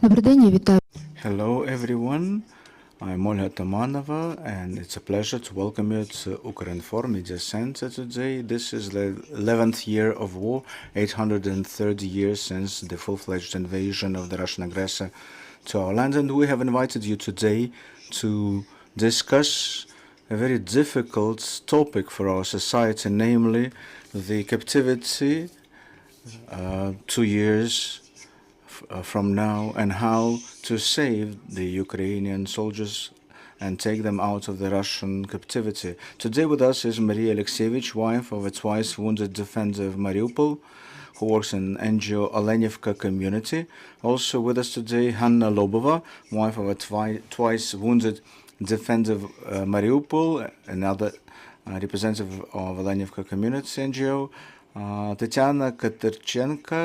Добрий день, я вітаю. Hello everyone, I'm Olga Tomanova and it's a pleasure to welcome you to Ukrinform Media Center today. This is the 11th year of war, 830 years since the full-fledged invasion of the Russian aggressor to our land, and we have invited you today to discuss a very difficult topic for our society, namely the captivity 2 years from now, and how to save the Ukrainian soldiers and take them out of the Russian captivity. Today with us is Mariia Alieksieievych, wife of a twice wounded defender of Mariupol, who works in NGO Olenivka Community. Also with us today, Hanna Lobova, wife of a twice wounded defender of Mariupol, another representative of Olenivka Community NGO. Tetiana Katrychenko,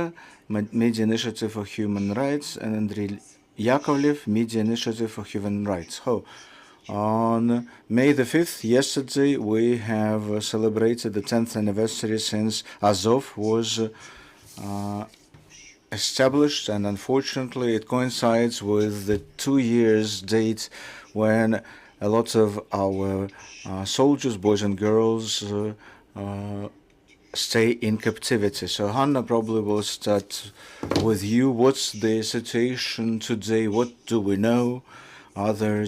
Media Initiative for Human Rights, and Andrii Yakovlev, Media Initiative for Human Rights. On May the 5th, yesterday, we have celebrated the 10th anniversary since Azov was established, and unfortunately it coincides with the 2 years date when a lot of our soldiers, boys and girls, stay in captivity. So Hanna probably will start with you. What's the situation today? What do we know? Are there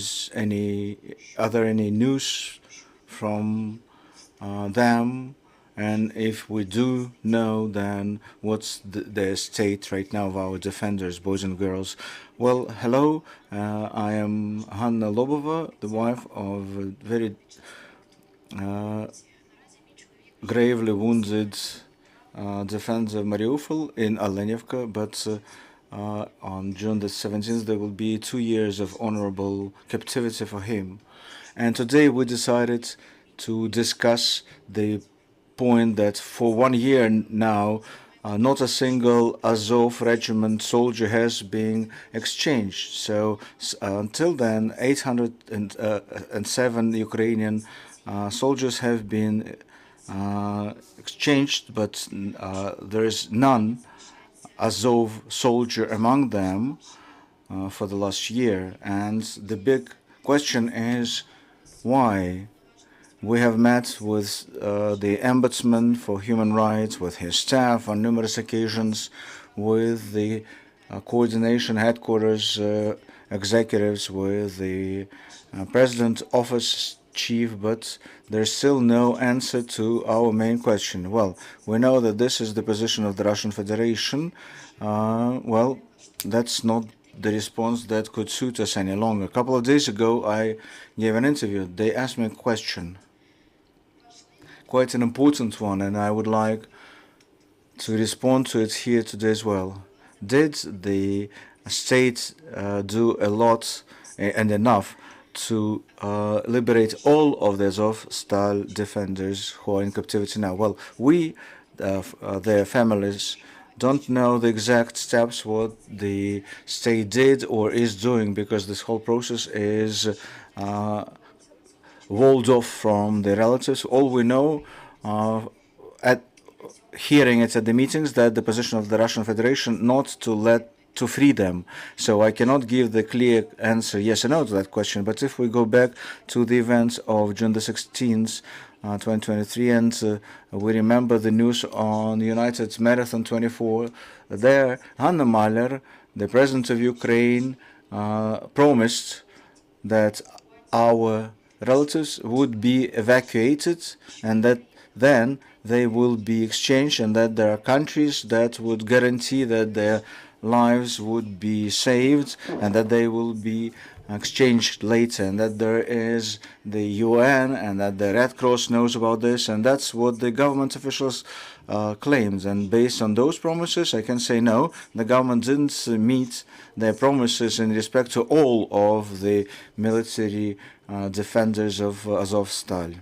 any news from them? And if we do know, then what's the state right now of our defenders, boys and girls? Well, hello, I am Hanna Lobova, the wife of a very gravely wounded defender of Mariupol in Olenivka, but on June the 17th there will be 2 years of honorable captivity for him. And today we decided to discuss the point that for 1 year now, not a single Azov regiment soldier has been exchanged. So until then, 807 Ukrainian soldiers have been exchanged, but there is none Azov soldier among them for the last year. And the big question is why. We have met with the Ombudsman for Human Rights, with his staff on numerous occasions, with the coordination headquarters executives, with the President Office Chief, but there's still no answer to our main question. Well, we know that this is the position of the Russian Federation. Well, that's not the response that could suit us any longer. A couple of days ago, I gave an interview. They asked me a question, quite an important one, and I would like to respond to it here today as well. Did the state do a lot and enough to liberate all of the Azovstal defenders who are in captivity now? Well, we, their families, don't know the exact steps what the state did or is doing, because this whole process is walled off from the relatives. All we know, at hearing it at the meetings, that the position of the Russian Federation not to free them. So I cannot give the clear answer yes or no to that question. But if we go back to the events of June the 16th, 2023, and we remember the news on United Marathon 24, there Hanna Mahler, the president of Ukraine, promised that our relatives would be evacuated and that then they will be exchanged, and that there are countries that would guarantee that their lives would be saved and that they will be exchanged later, and that there is the UN and that the Red Cross knows about this, and that's what the government officials claimed. And based on those promises, I can say no, the government didn't meet their promises in respect to all of the military defenders of Azovstal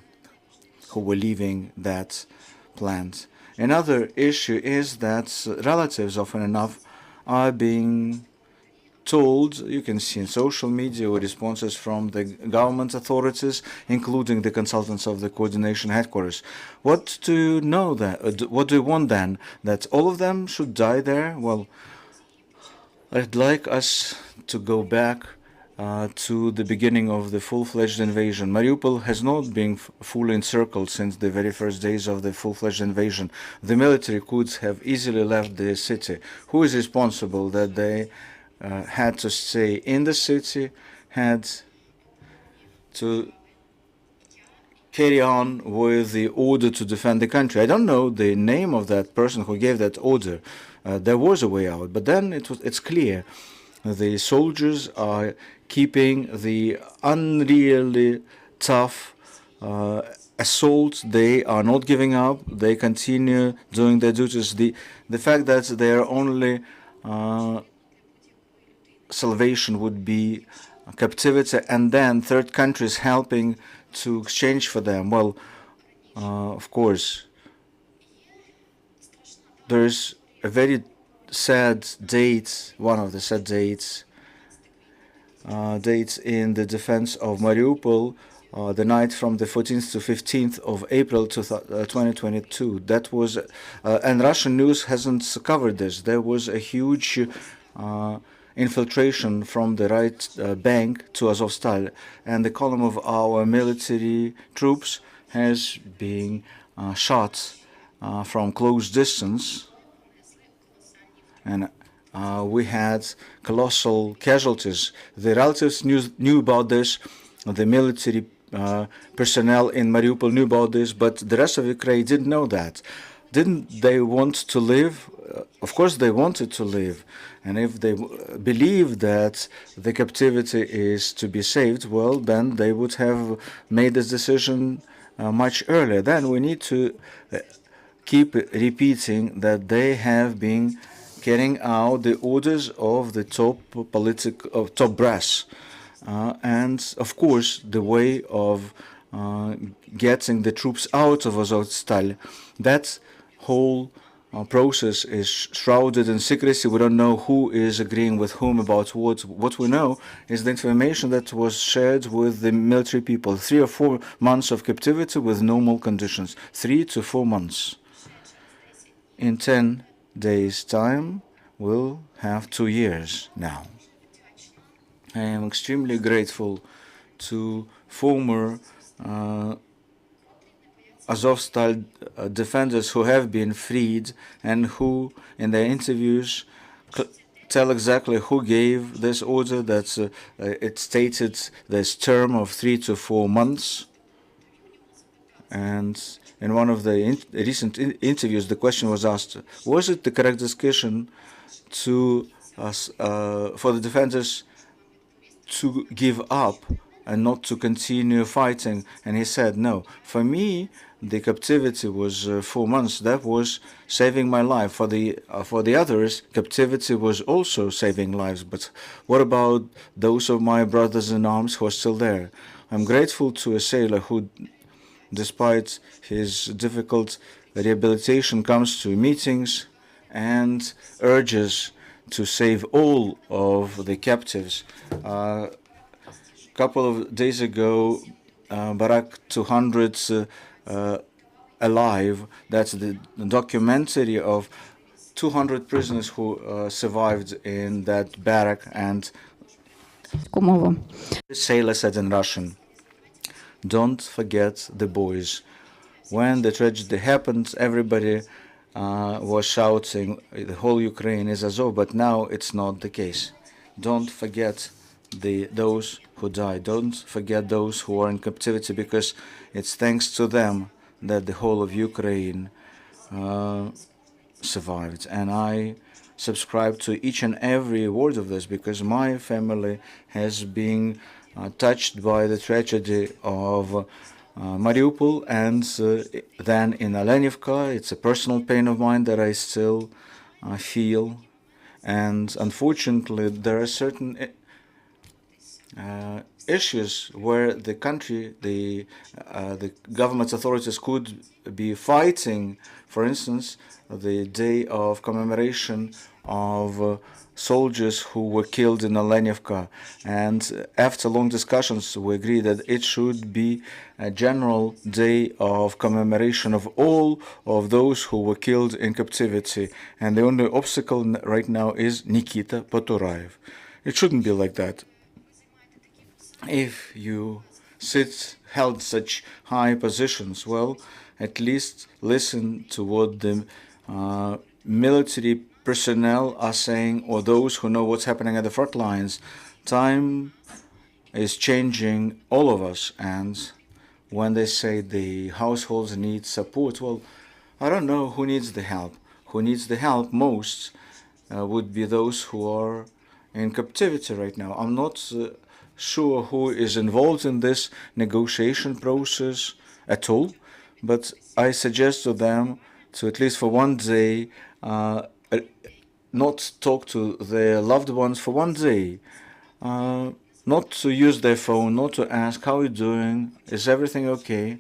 who were leaving that plant. Another issue is that relatives often enough are being told, you can see in social media or responses from the government authorities, including the consultants of the coordination headquarters. What do you know what do you want then? That all of them should die there? Well, I'd like us to go back to the beginning of the full-fledged invasion. Mariupol has not been fully encircled since the very first days of the full-fledged invasion. The military could have easily left the city. Who is responsible that they had to stay in the city, had to carry on with the order to defend the country? I don't know the name of that person who gave that order. There was a way out, but then it's clear the soldiers are keeping the unreally tough assault. They are not giving up. They continue doing their duties. The fact that their only salvation would be captivity, and then third countries helping to exchange for them. Well, of course, there's a very sad date, one of the sad dates in the defense of Mariupol, the night from the 14th to 15th of April 2022. That was, and Russian news hasn't covered this. There was a huge infiltration from the right bank to Azovstal, and the column of our military troops has been shot from close distance, and we had colossal casualties. The relatives knew about this, the military personnel in Mariupol knew about this, but the rest of Ukraine didn't know that. Didn't they want to live? Of course they wanted to live. And if they believe that the captivity is to be saved, well, then they would have made this decision much earlier. Then we need to keep repeating that they have been carrying out the orders of the top brass. And of course, the way of getting the troops out of Azovstal, that whole process is shrouded in secrecy. We don't know who is agreeing with whom about what. What we know is the information that was shared with the military people. 3 or 4 months of captivity with normal conditions. 3 to 4 months. In 10 days' time, we'll have 2 years now. I am extremely grateful to former Azovstal defenders who have been freed and who, in their interviews, tell exactly who gave this order, that it stated this term of 3 to 4 months. And in one of the recent interviews, the question was asked, was it the correct decision to for the defenders to give up and not to continue fighting? And he said, no, for me, the captivity was 4 months. That was saving my life. For the others, captivity was also saving lives. But what about those of my brothers in arms who are still there? I'm grateful to a sailor who, despite his difficult rehabilitation, comes to meetings and urges to save all of the captives. A couple of days ago, Barak 200 Alive, that's the documentary of 200 prisoners who survived in that barrack, and the sailor said in Russian, don't forget the boys. When the tragedy happened, everybody was shouting, the whole Ukraine is Azov, but now it's not the case. Don't forget those who died. Don't forget those who are in captivity, because it's thanks to them that the whole of Ukraine survived. And I subscribe to each and every word of this, because my family has been touched by the tragedy of Mariupol, and then in Olenivka. It's a personal pain of mine that I still feel. And unfortunately, there are certain issues where the country, the government authorities could be fighting, for instance, the day of commemoration of soldiers who were killed in Olenivka. And after long discussions, we agreed that it should be a general day of commemoration of all of those who were killed in captivity. And the only obstacle right now is Nikita Poturaev. It shouldn't be like that. If you held such high positions, well, at least listen to what the military personnel are saying, or those who know what's happening at the front lines. Time is changing all of us, and when they say the households need support, well, I don't know who needs the help. Who needs the help most would be those who are in captivity right now. I'm not sure who is involved in this negotiation process at all, but I suggest to them to, at least for one day, not talk to their loved ones for one day, not to use their phone, not to ask, how are you doing, is everything okay,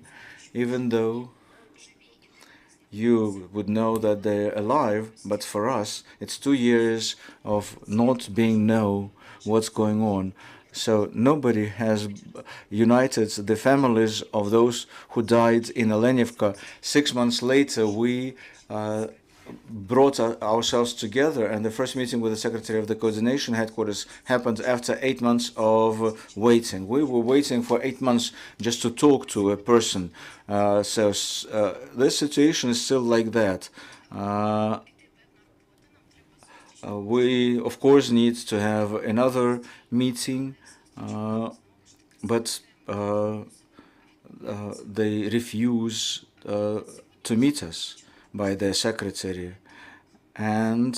even though you would know that they're alive. But for us, it's 2 years of not being know what's going on. So nobody has united the families of those who died in Olenivka. 6 months later, we brought ourselves together, and the first meeting with the secretary of the coordination headquarters happened after 8 months of waiting. We were waiting for 8 months just to talk to a person. This situation is still like that. We, of course, need to have another meeting, but they refuse to meet us by their secretary. And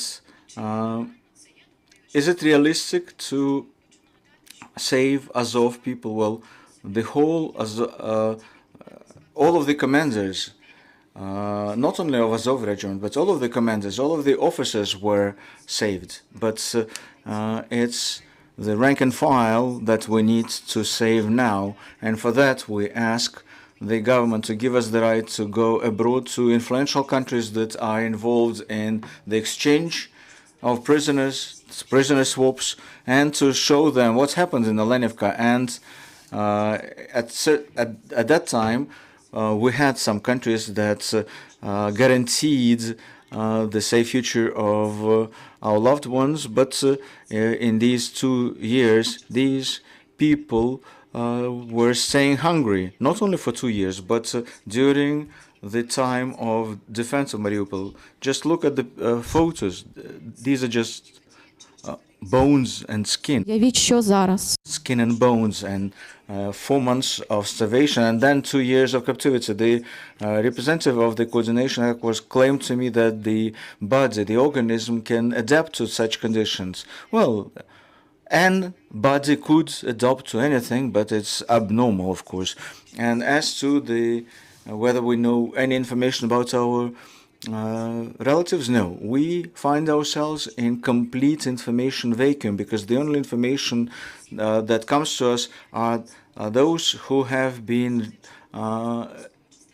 is it realistic to save Azov people? Well, the whole all of the commanders, not only of Azov Regiment, but all of the commanders, all of the officers were saved. But it's the rank and file that we need to save now, and for that we ask the government to give us the right to go abroad to influential countries that are involved in the exchange of prisoners, prisoner swaps, and to show them what's happened in Olenivka. And at that time, we had some countries that guaranteed the safe future of our loved ones, but in these 2 years, these people were staying hungry, not only for 2 years, but during the time of defense of Mariupol. Just look at the photos. These are just bones and skin. Skin and bones, and 4 months of starvation, and then 2 years of captivity. The representative of the coordination headquarters claimed to me that the body, the organism, can adapt to such conditions. Well, and body could adapt to anything, but it's abnormal, of course. And as to the whether we know any information about our relatives, no. We find ourselves in complete information vacuum, because the only information that comes to us are those who have been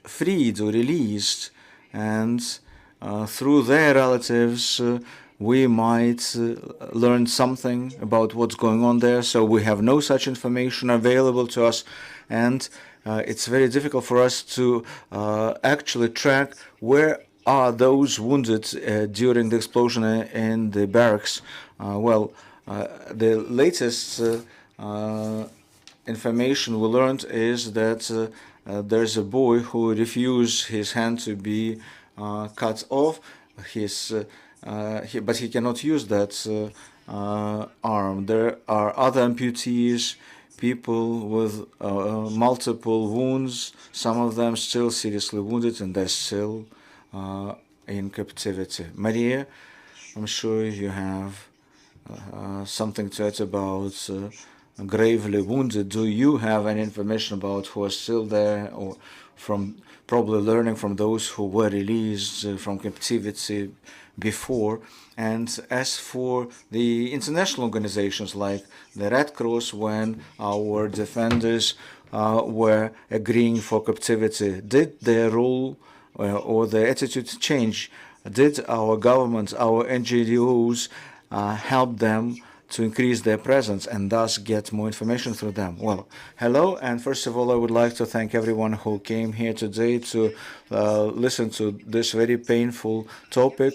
freed or released, and through their relatives we might learn something about what's going on there. So we have no such information available to us, and it's very difficult for us to actually track where are those wounded during the explosion in the barracks. The latest information we learned is that there's a boy who refused his hand to be cut off. But he cannot use that arm. There are other amputees, people with multiple wounds, some of them still seriously wounded, and they're still in captivity. Mariia, I'm sure you have something to add about gravely wounded. Do you have any information about who are still there, or from probably learning from those who were released from captivity before. And as for the international organizations like the Red Cross, when our defenders were agreeing for captivity, did their role or their attitude change? Did our governments, our NGOs help them to increase their presence and thus get more information through them? Well, hello, and first of all, I would like to thank everyone who came here today to listen to this very painful topic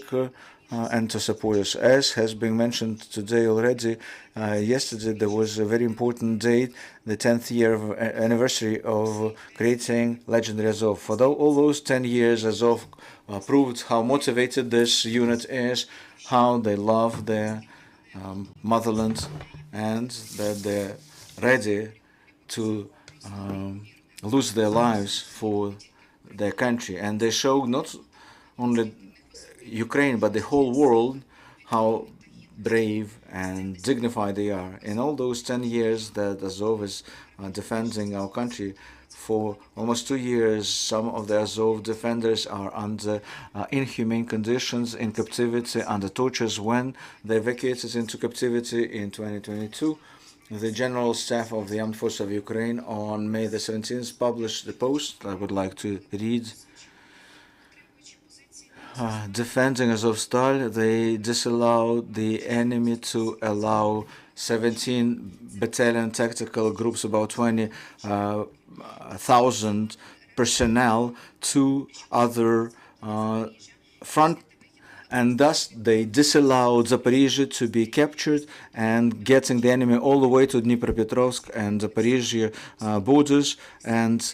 and to support us. As has been mentioned today already, yesterday there was a very important date, the 10th year anniversary of creating legendary Azov. For all those 10 years, Azov proved how motivated this unit is, how they love their motherland, and that they're ready to lose their lives for their country. And they showed not only Ukraine, but the whole world, how brave and dignified they are. In all those 10 years that Azov is defending our country, for almost 2 years, some of the Azov defenders are under inhumane conditions in captivity, under tortures. When they evacuated into captivity in 2022, the General Staff of the Armed Forces of Ukraine on May the 17th published the post I would like to read. Defending Azovstal, they disallowed the enemy to allow 17 battalion tactical groups, about 20,000 personnel, to other front, and thus they disallowed Zaporizhia to be captured, and getting the enemy all the way to Dnipropetrovsk and Zaporizhia borders, and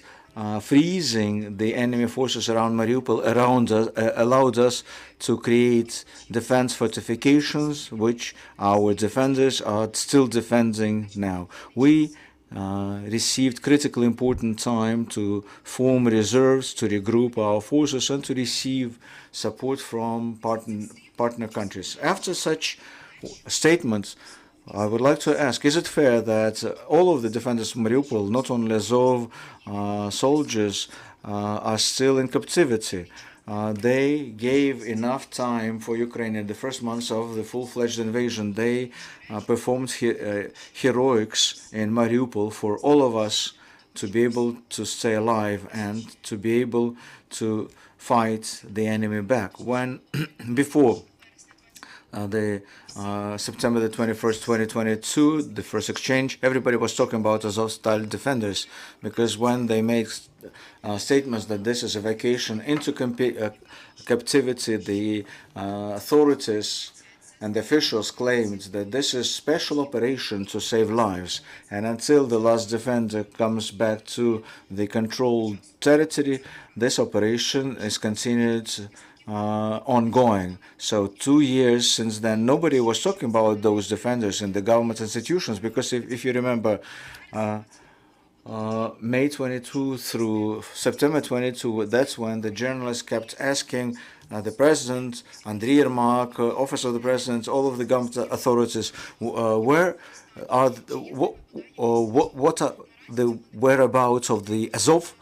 freezing the enemy forces around Mariupol allowed us to create defense fortifications, which our defenders are still defending now. We received critically important time to form reserves, to regroup our forces, and to receive support from partner countries. After such statements, I would like to ask, is it fair that all of the defenders of Mariupol, not only Azov soldiers, are still in captivity? They gave enough time for Ukraine in the first months of the full-fledged invasion. They performed heroics in Mariupol for all of us to be able to stay alive and to be able to fight the enemy back. When before the September the 21st, 2022, the first exchange, everybody was talking about Azovstal defenders, because when they made statements that this is a vacation into captivity, the authorities and the officials claimed that this is special operation to save lives, and until the last defender comes back to the controlled territory, this operation is continued ongoing. So 2 years since then, nobody was talking about those defenders in the government institutions, because if you remember, May 22 through September 22, that's when the journalists kept asking the president, Andrii, office of the president, all of the government authorities, what are the whereabouts of the Azov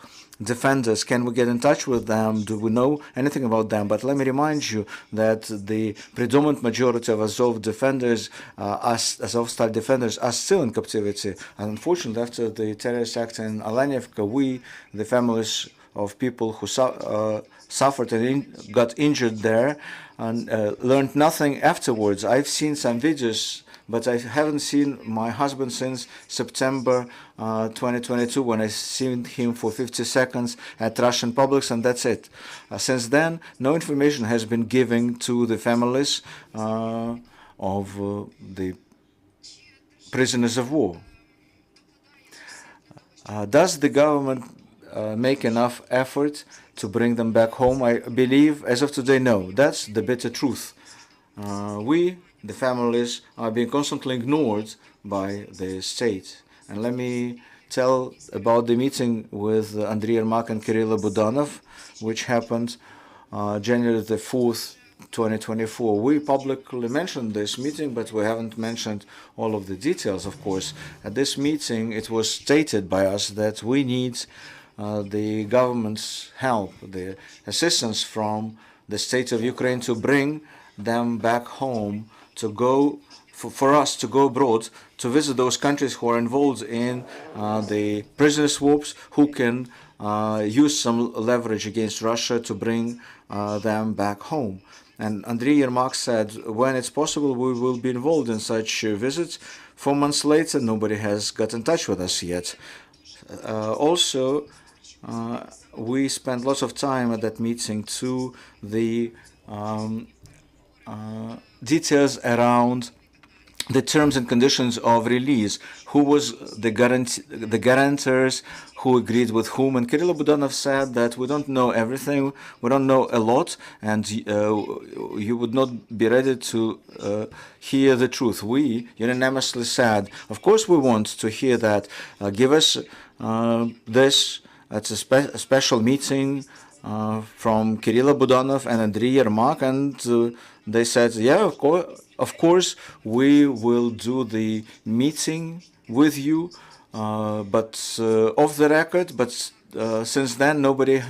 defenders? Can we get in touch with them? Do we know anything about them? But let me remind you that the predominant majority of Azov defenders, Azovstal defenders, are still in captivity. And unfortunately, after the terrorist act in Olenivka, we, the families of people who suffered and got injured there, and learned nothing afterwards. I've seen some videos, but I haven't seen my husband since September 2022, when I seen him for 50 seconds at Russian publics, and that's it. Since then, no information has been given to the families of the prisoners of war. Does the government make enough effort to bring them back home? I believe, as of today, no. That's the bitter truth. We, the families, are being constantly ignored by the state. And let me tell about the meeting with Andrii and Kirill Budanov, which happened January the 4th, 2024. We publicly mentioned this meeting, but we haven't mentioned all of the details, of course. At this meeting, it was stated by us that we need the government's help, the assistance from the state of Ukraine to bring them back home, to go, for us to go abroad, to visit those countries who are involved in the prisoner swaps, who can use some leverage against Russia to bring them back home. And Andrii Yermak said, when it's possible, we will be involved in such visits. 4 months later, nobody has got in touch with us yet. Also, we spent lots of time at that meeting to the details around the terms and conditions of release, who was the guarantors, who agreed with whom. And Kirill Budanov said that we don't know everything, we don't know a lot, and you would not be ready to hear the truth. We unanimously said, of course we want to hear that. Give us this. It's a special meeting from Kirill Budanov and Andrii Yermak, and they said, yeah, of course, we will do the meeting with you, but off the record. But since then, nobody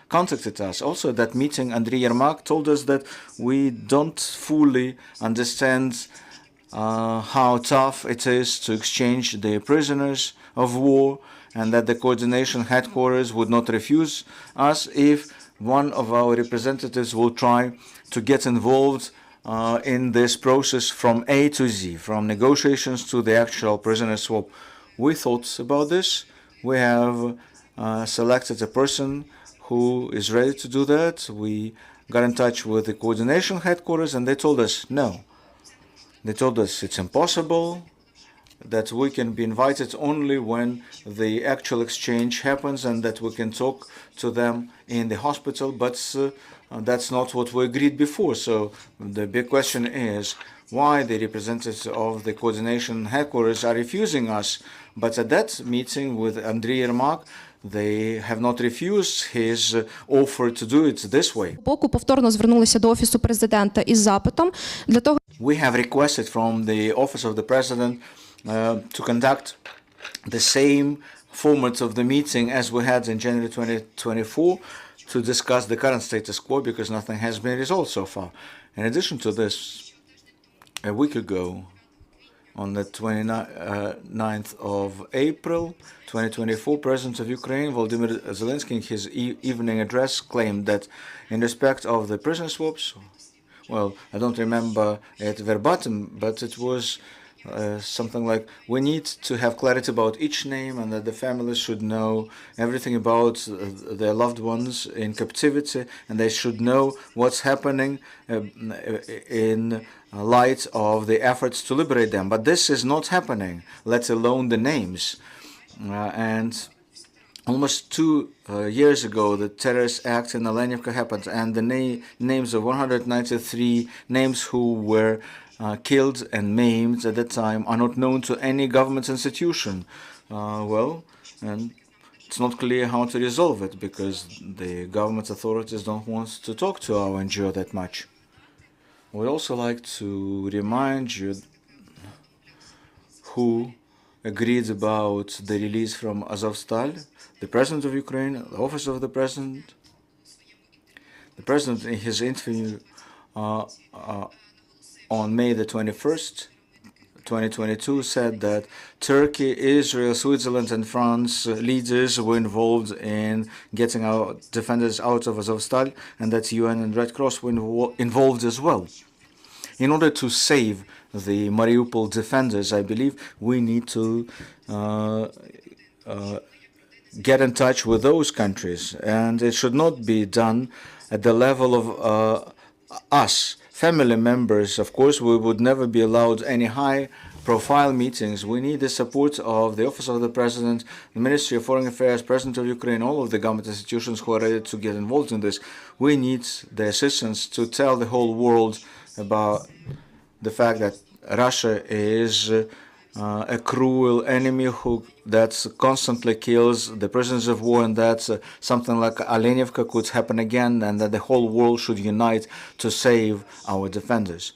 contacted us. Also, at that meeting, Andrii Yermak told us that we don't fully understand how tough it is to exchange the prisoners of war, and that the coordination headquarters would not refuse us if one of our representatives will try to get involved in this process from A to Z, from negotiations to the actual prisoner swap. We thought about this. We have selected a person who is ready to do that. We got in touch with the coordination headquarters, and they told us no. They told us it's impossible, that we can be invited only when the actual exchange happens, and that we can talk to them in the hospital, but that's not what we agreed before. So the big question is why the representatives of the coordination headquarters are refusing us. But at that meeting with Andrii Yermak, they have not refused his offer to do it this way. Боку повторно звернулися до Офісу президента із запитом для того. We have requested from the Office of the President to conduct the same format of the meeting as we had in January 2024 to discuss the current status quo, because nothing has been resolved so far. In addition to this, a week ago, on the 29th of April 2024, President of Ukraine, Volodymyr Zelensky, in his evening address, claimed that in respect of the prison swaps, well, I don't remember it verbatim, but it was something like, we need to have clarity about each name, and that the families should know everything about their loved ones in captivity, and they should know what's happening in light of the efforts to liberate them. But this is not happening, let alone the names. And almost 2 years ago, the terrorist act in Olenivka happened, and the names of 193 names who were killed and maimed at that time are not known to any government institution. And it's not clear how to resolve it, because the government authorities don't want to talk to our NGO that much. We'd also like to remind you who agreed about the release from Azovstal: the President of Ukraine, the Office of the President. The President, in his interview on May the 21st, 2022, said that Turkey, Israel, Switzerland, and France leaders were involved in getting our defenders out of Azovstal, and that UN and Red Cross were involved as well. In order to save the Mariupol defenders, I believe we need to get in touch with those countries, and it should not be done at the level of us, family members. Of course, we would never be allowed any high-profile meetings. We need the support of the Office of the President, the Ministry of Foreign Affairs, President of Ukraine, all of the government institutions who are ready to get involved in this. We need the assistance to tell the whole world about the fact that Russia is a cruel enemy that constantly kills the prisoners of war, and that something like Olenivka could happen again, and that the whole world should unite to save our defenders.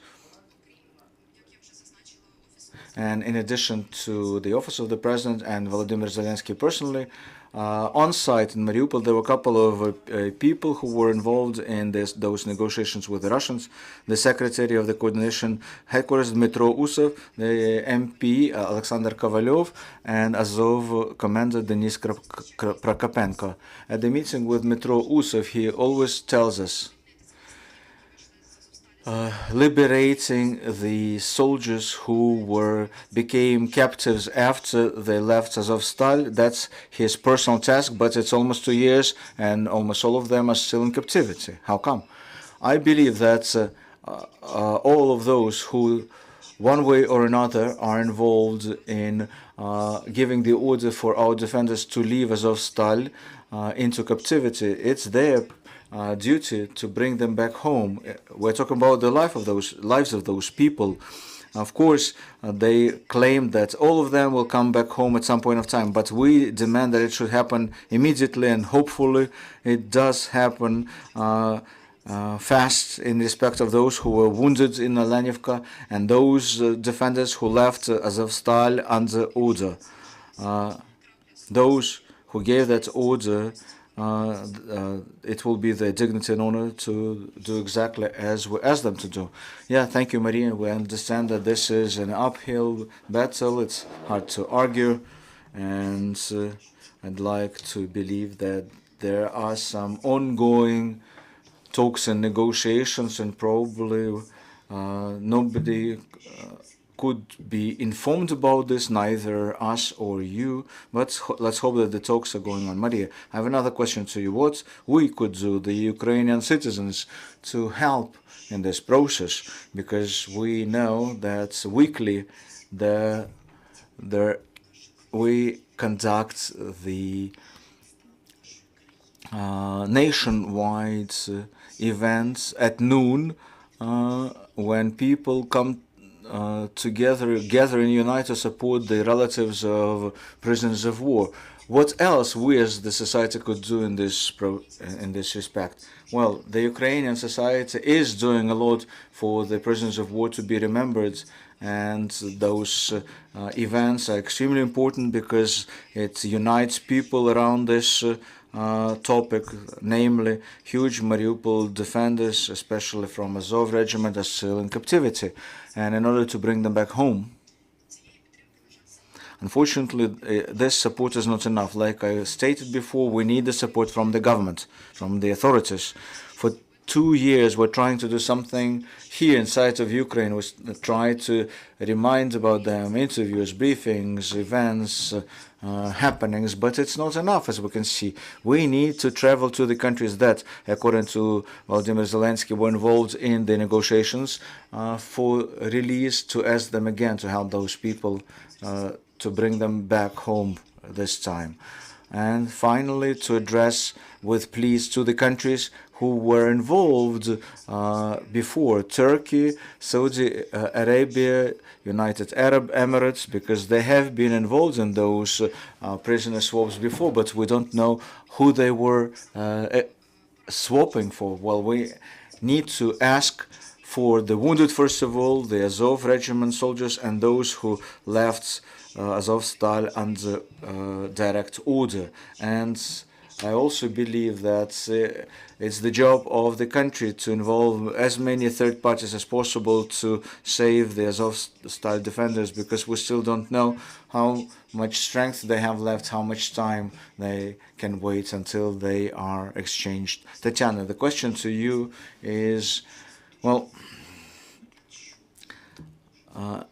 And in addition to the Office of the President and Volodymyr Zelensky personally, on site in Mariupol, there were a couple of people who were involved in those negotiations with the Russians. The secretary of the coordination headquarters, Dmitro Usov, the MP, Alexander Kovalyov, and Azov commander Denis Prokopenko. At the meeting with Dmitro Usov, he always tells us, liberating the soldiers who became captives after they left Azovstal. That's his personal task, but it's almost 2 years and almost all of them are still in captivity. How come? I believe that all of those who, one way or another, are involved in giving the order for our defenders to leave Azovstal into captivity, it's their duty to bring them back home. We're talking about the lives of those people. Of course, they claim that all of them will come back home at some point of time, but we demand that it should happen immediately, and hopefully it does happen fast in respect of those who were wounded in Olenivka and those defenders who left Azovstal under order. Those who gave that order, it will be their dignity and honor to do exactly as we ask them to do. Yeah, thank you, Mariia. We understand that this is an uphill battle. It's hard to argue, and I'd like to believe that there are some ongoing talks and negotiations, and probably nobody could be informed about this, neither us or you, but let's hope that the talks are going on. Mariia, I have another question to you. What we could do, the Ukrainian citizens, to help in this process? Because we know that weekly we conduct the nationwide events at noon when people come together, gather and unite to support the relatives of prisoners of war. What else we as the society could do in this respect? Well, the Ukrainian society is doing a lot for the prisoners of war to be remembered, and those events are extremely important because it unites people around this topic, namely huge Mariupol defenders, especially from Azov Regiment, are still in captivity. And in order to bring them back home, unfortunately, this support is not enough. Like I stated before, we need the support from the government, from the authorities. For 2 years, we're trying to do something here inside of Ukraine. We try to remind about them, interviews, briefings, events, happenings, but it's not enough, as we can see. We need to travel to the countries that, according to Volodymyr Zelensky, were involved in the negotiations for release, to ask them again to help those people to bring them back home this time. And finally, to address with pleas to the countries who were involved before: Turkey, Saudi Arabia, United Arab Emirates, because they have been involved in those prisoner swaps before, but we don't know who they were swapping for. Well, we need to ask for the wounded, first of all, the Azov Regiment soldiers, and those who left Azovstal under direct order. And I also believe that it's the job of the country to involve as many third parties as possible to save the Azovstal defenders, because we still don't know how much strength they have left, how much time they can wait until they are exchanged. Tetiana, the question to you is, well,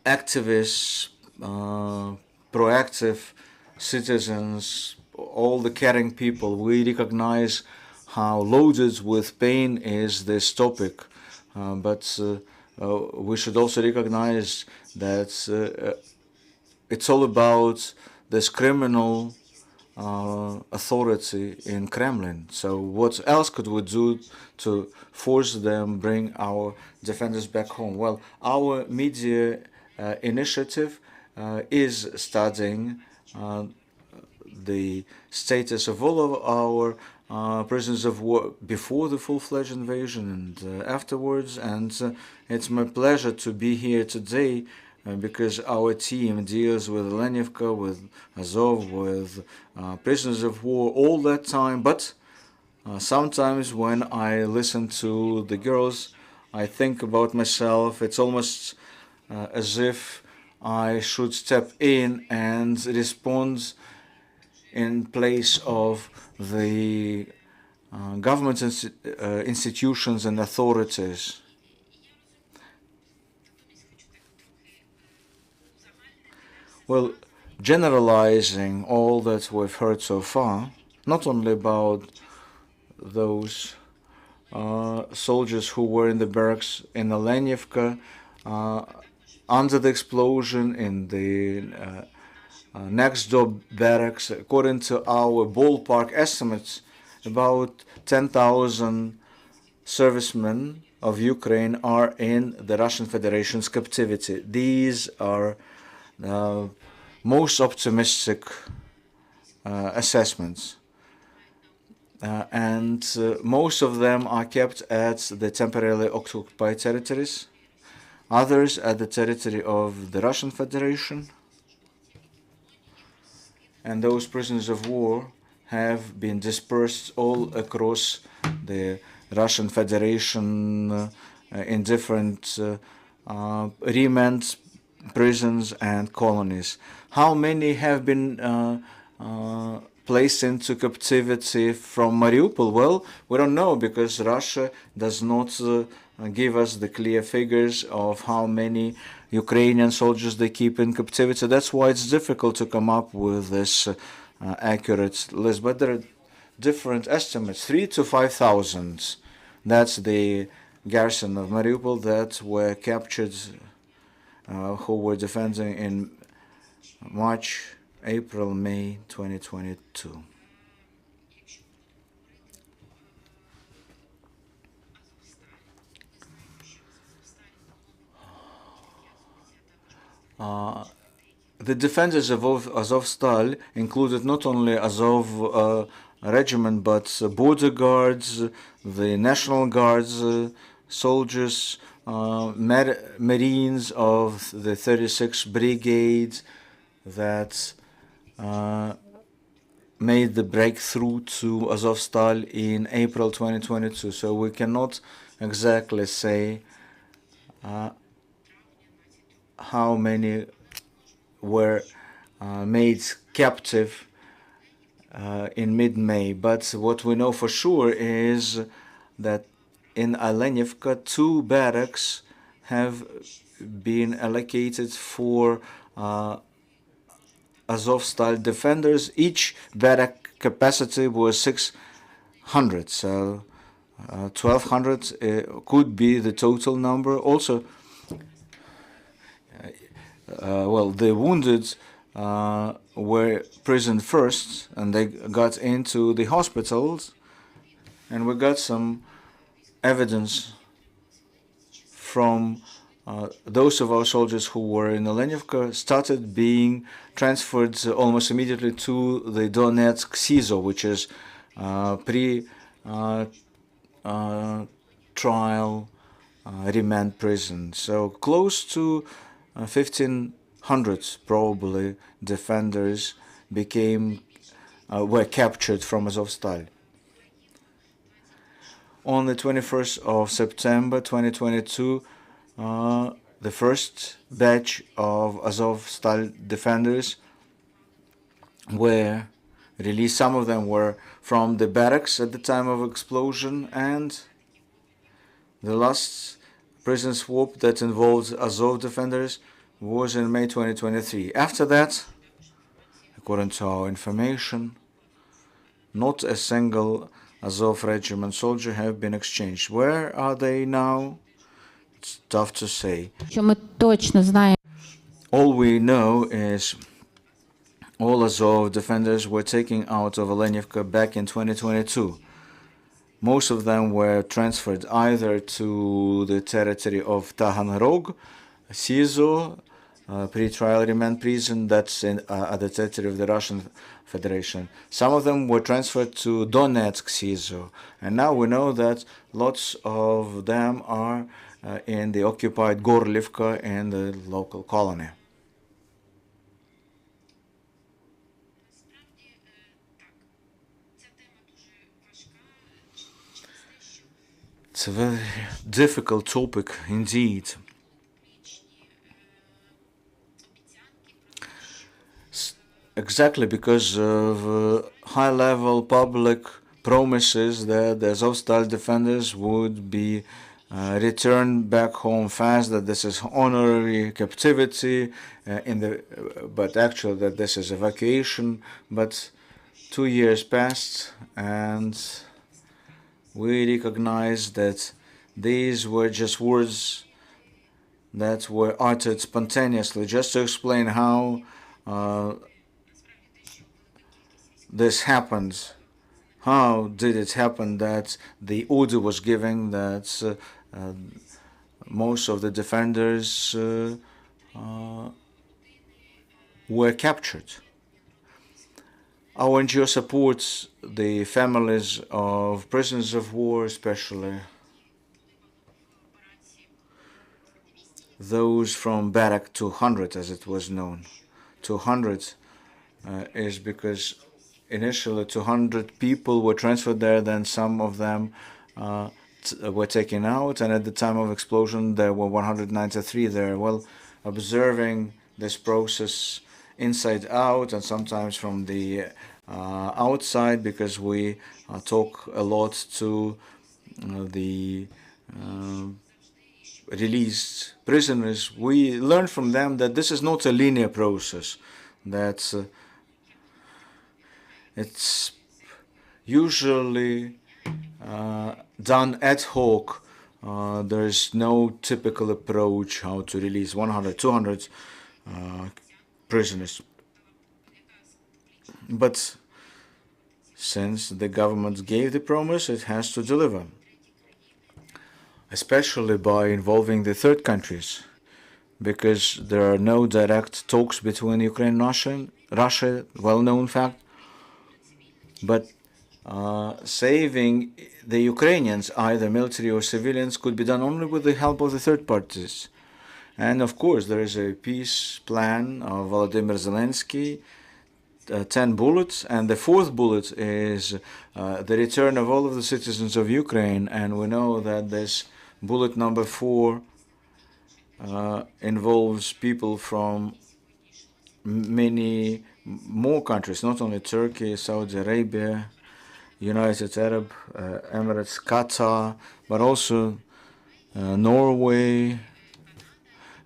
activists, proactive citizens, all the caring people, we recognize how loaded with pain is this topic, but we should also recognize that it's all about this criminal authority in Kremlin. So what else could we do to force them bring our defenders back home? Well, our media initiative is studying the status of all of our prisoners of war before the full-fledged invasion and afterwards. And it's my pleasure to be here today because our team deals with Olenivka, with Azov, with prisoners of war all that time. But sometimes when I listen to the girls, I think about myself. It's almost as if I should step in and respond in place of the government institutions and authorities. Well, generalizing all that we've heard so far, not only about those soldiers who were in the barracks in Olenivka under the explosion in the next door barracks, according to our ballpark estimates, about 10,000 servicemen of Ukraine are in the Russian Federation's captivity. These are most optimistic assessments. And most of them are kept at the temporarily occupied territories, others at the territory of the Russian Federation. And those prisoners of war have been dispersed all across the Russian Federation in different remand prisons and colonies. How many have been placed into captivity from Mariupol? Well, we don't know, because Russia does not give us the clear figures of how many Ukrainian soldiers they keep in captivity. That's why it's difficult to come up with this accurate list. But there are different estimates, 3,000 to 5,000. That's the garrison of Mariupol that were captured, who were defending in March, April, May 2022. The defenders of Azovstal included not only Azov Regiment, but border guards, the National Guards, soldiers, Marines of the 36th Brigade that made the breakthrough to Azovstal in April 2022. So we cannot exactly say how many were made captive in mid-May. But what we know for sure is that in Olenivka, 2 barracks have been allocated for Azovstal defenders. Each barrack capacity was 600, so 1,200 could be the total number. Also, well, the wounded were prisoned first, and they got into the hospitals, and we got some evidence from those of our soldiers who were in Olenivka started being transferred almost immediately to the Donetsk CISO, which is pre-trial remand prison. So close to 1,500 probably defenders were captured from Azovstal. On the 21st of September 2022, the first batch of Azovstal defenders were released. Some of them were from the barracks at the time of explosion, and the last prison swap that involved Azov defenders was in May 2023. After that, according to our information, not a single Azov regiment soldier have been exchanged. Where are they now? It's tough to say. All we know is all Azov defenders were taken out of Olenivka back in 2022. Most of them were transferred either to the territory of Taganrog, CISO, pre-trial remand prison that's at the territory of the Russian Federation. Some of them were transferred to Donetsk CISO, and now we know that lots of them are in the occupied Gorlivka and the local colony. It's a very difficult topic indeed. Exactly because of high-level public promises that the Azovstal defenders would be returned back home fast, that this is honorary captivity, but actually that this is evacuation. But 2 years passed, and we recognize that these were just words that were uttered spontaneously just to explain how this happened. How did it happen that the order was given that most of the defenders were captured? Our NGO supports the families of prisoners of war, especially those from Barrack 200, as it was known. 200 is because initially 200 people were transferred there, then some of them were taken out, and at the time of explosion there were 193 there. Well, observing this process inside out and sometimes from the outside, because we talk a lot to the released prisoners, we learn from them that this is not a linear process, that it's usually done ad hoc. There is no typical approach how to release 100, 200 prisoners. But since the government gave the promise, it has to deliver, especially by involving the third countries, because there are no direct talks between Ukraine and Russia, well-known fact. But saving the Ukrainians, either military or civilians, could be done only with the help of the third parties. And of course, there is a peace plan of Volodymyr Zelensky, 10 bullets, and the fourth bullet is the return of all of the citizens of Ukraine. And we know that this bullet number 4 involves people from many more countries, not only Turkey, Saudi Arabia, United Arab Emirates, Qatar, but also Norway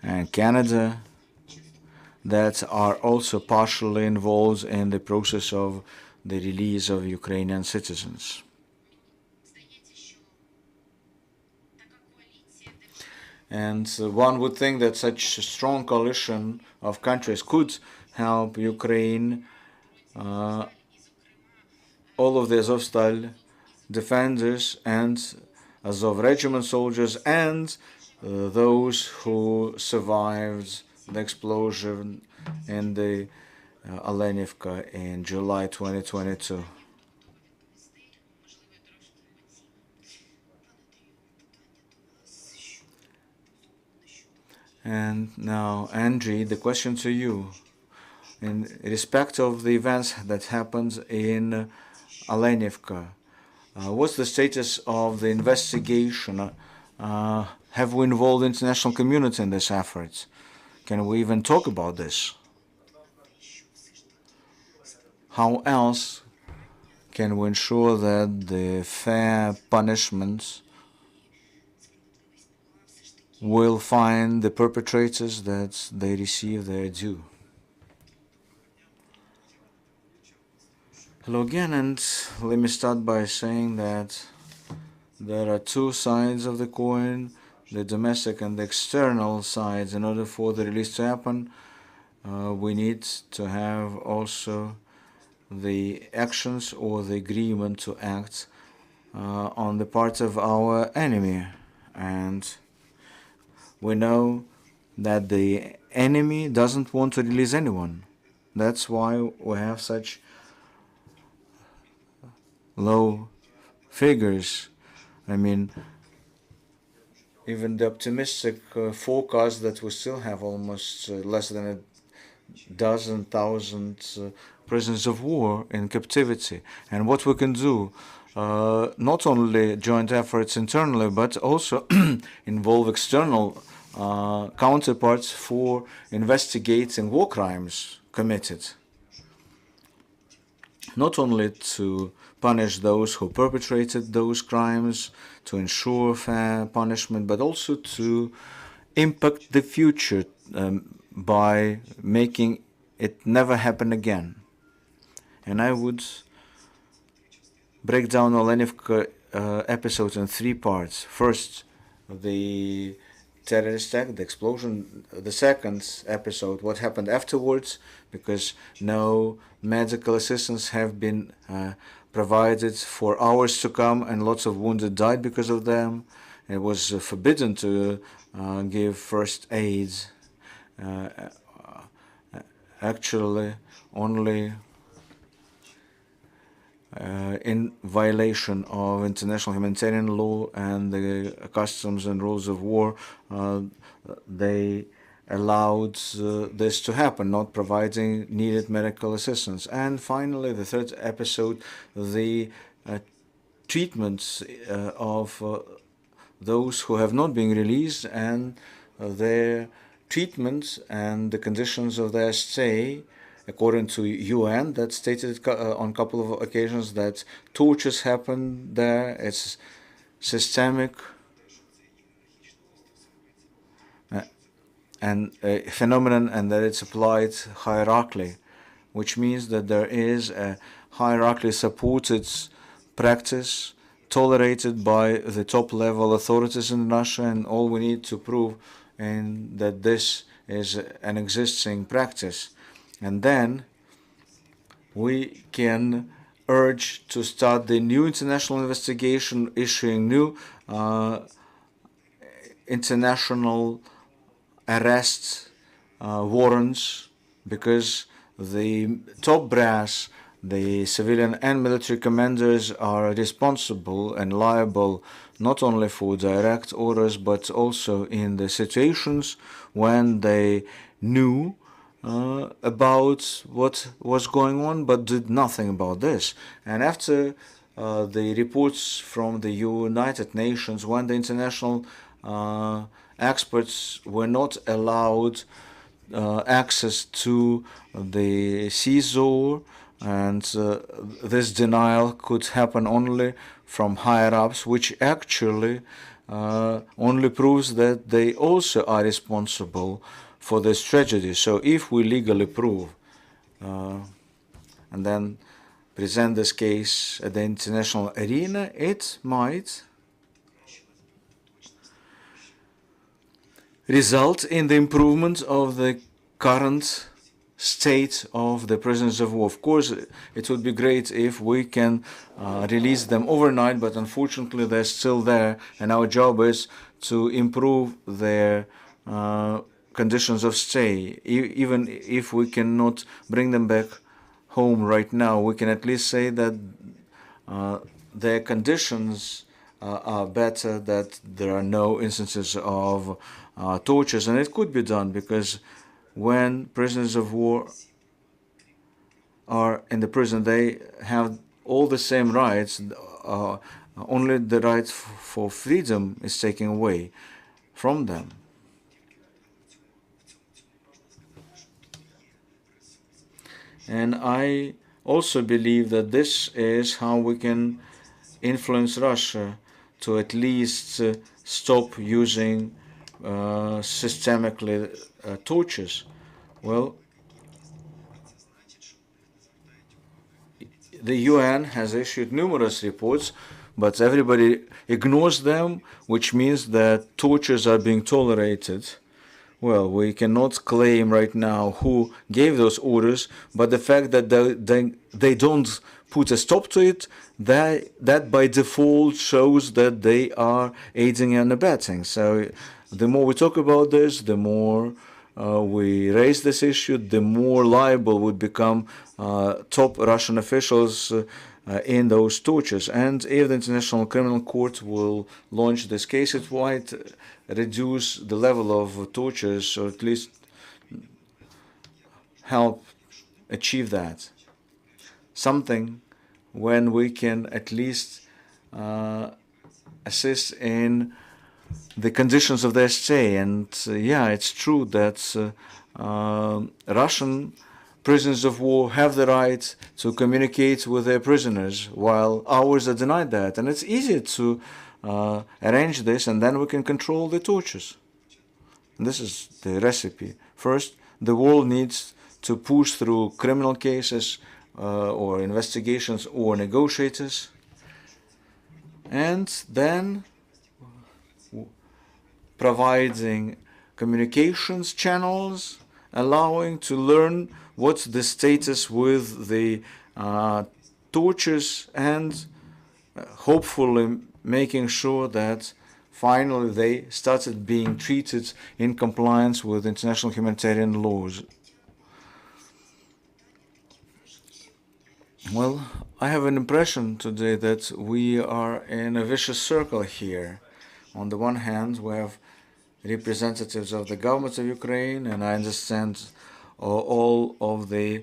and Canada, that are also partially involved in the process of the release of Ukrainian citizens. And one would think that such a strong coalition of countries could help Ukraine, all of the Azovstal defenders and Azov Regiment soldiers, and those who survived the explosion in the Olenivka in July 2022. And now, Andrii, the question to you. In respect of the events that happened in Olenivka, what's the status of the investigation? Have we involved the international community in this effort? Can we even talk about this? How else can we ensure that the fair punishments will find the perpetrators, that they receive their due? Hello again, and let me start by saying that there are two sides of the coin, the domestic and the external sides. In order for the release to happen, we need to have also the actions or the agreement to act on the part of our enemy. And we know that the enemy doesn't want to release anyone. That's why we have such low figures. I mean, even the optimistic forecast that we still have almost less than a dozen thousand prisoners of war in captivity. And what we can do, not only joint efforts internally, but also involve external counterparts for investigating war crimes committed. Not only to punish those who perpetrated those crimes, to ensure fair punishment, but also to impact the future by making it never happen again. And I would break down Olenivka episode in 3 parts. First, the terrorist act, the explosion. The second episode, what happened afterwards, because no medical assistance have been provided for hours to come, and lots of wounded died because of them. It was forbidden to give first aid. Actually, only in violation of international humanitarian law and the customs and rules of war, they allowed this to happen, not providing needed medical assistance. And finally, the third episode, the treatments of those who have not been released, and their treatment and the conditions of their stay, according to UN, that stated on a couple of occasions that tortures happen there. It's systemic and a phenomenon, and that it's applied hierarchically, which means that there is a hierarchically supported practice tolerated by the top-level authorities in Russia, and all we need to prove and that this is an existing practice. And then we can urge to start the new international investigation, issuing new international arrest warrants, because the top brass, the civilian and military commanders, are responsible and liable not only for direct orders, but also in the situations when they knew about what was going on, but did nothing about this. And after the reports from the United Nations, when the international experts were not allowed access to the CSOR, and this denial could happen only from higher-ups, which actually only proves that they also are responsible for this tragedy. So if we legally prove and then present this case at the international arena, it might result in the improvement of the current state of the prisoners of war. Of course, it would be great if we can release them overnight, but unfortunately they're still there, and our job is to improve their conditions of stay. Even if we cannot bring them back home right now, we can at least say that their conditions are better, that there are no instances of tortures, and it could be done, because when prisoners of war are in the prison, they have all the same rights. Only the right for freedom is taken away from them. And I also believe that this is how we can influence Russia to at least stop using systemically tortures. Well, the UN has issued numerous reports, but everybody ignores them, which means that tortures are being tolerated. Well, we cannot claim right now who gave those orders, but the fact that they don't put a stop to it, that by default shows that they are aiding and abetting. So the more we talk about this, the more we raise this issue, the more liable would become top Russian officials in those tortures. And if the International Criminal Court will launch this case, it might reduce the level of tortures, or at least help achieve that. Something when we can at least assist in the conditions of their stay. And yeah, it's true that Russian prisoners of war have the right to communicate with their prisoners, while ours are denied that. And it's easy to arrange this, and then we can control the tortures. And this is the recipe. First, the world needs to push through criminal cases or investigations or negotiators, and then providing communications channels, allowing to learn what's the status with the tortures, and hopefully making sure that finally they started being treated in compliance with international humanitarian laws. Well, I have an impression today that we are in a vicious circle here. On the one hand, we have representatives of the government of Ukraine, and I understand all of the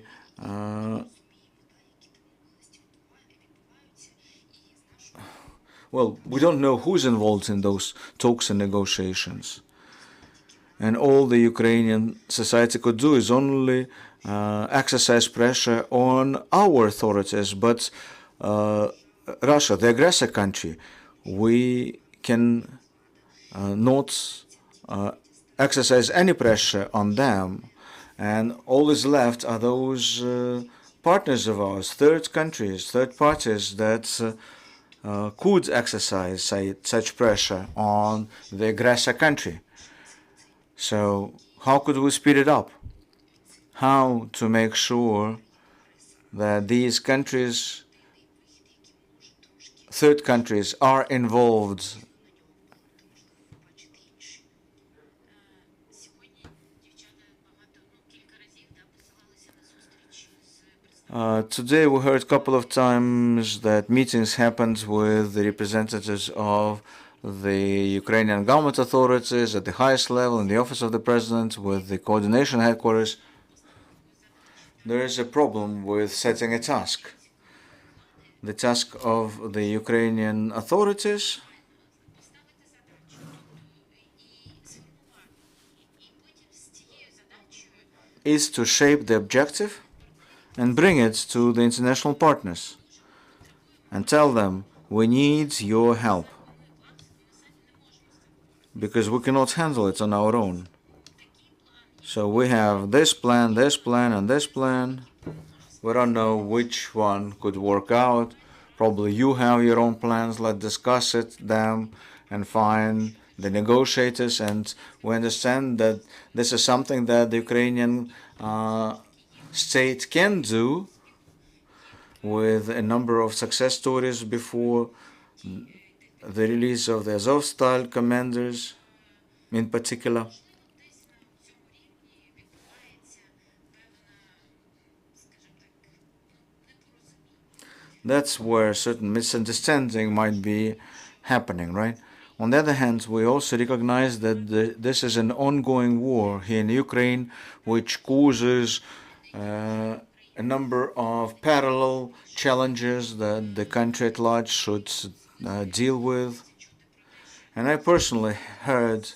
well, we don't know who's involved in those talks and negotiations. And all the Ukrainian society could do is only exercise pressure on our authorities. But Russia, the aggressor country, we can not exercise any pressure on them. And all is left are those partners of ours, third countries, third parties that could exercise such pressure on the aggressor country. So how could we speed it up? How to make sure that these countries, third countries, are involved? Today we heard a couple of times that meetings happened with the representatives of the Ukrainian government authorities at the highest level, in the office of the president, with the coordination headquarters. There is a problem with setting a task. The task of the Ukrainian authorities is to shape the objective and bring it to the international partners and tell them, we need your help, because we cannot handle it on our own. So we have this plan, and this plan. We don't know which one could work out. Probably you have your own plans. Let's discuss them and find the negotiators. And we understand that this is something that the Ukrainian state can do, with a number of success stories before the release of the Azovstal commanders in particular. That's where certain misunderstanding might be happening, right? On the other hand, we also recognize that this is an ongoing war here in Ukraine, which causes a number of parallel challenges that the country at large should deal with. And I personally heard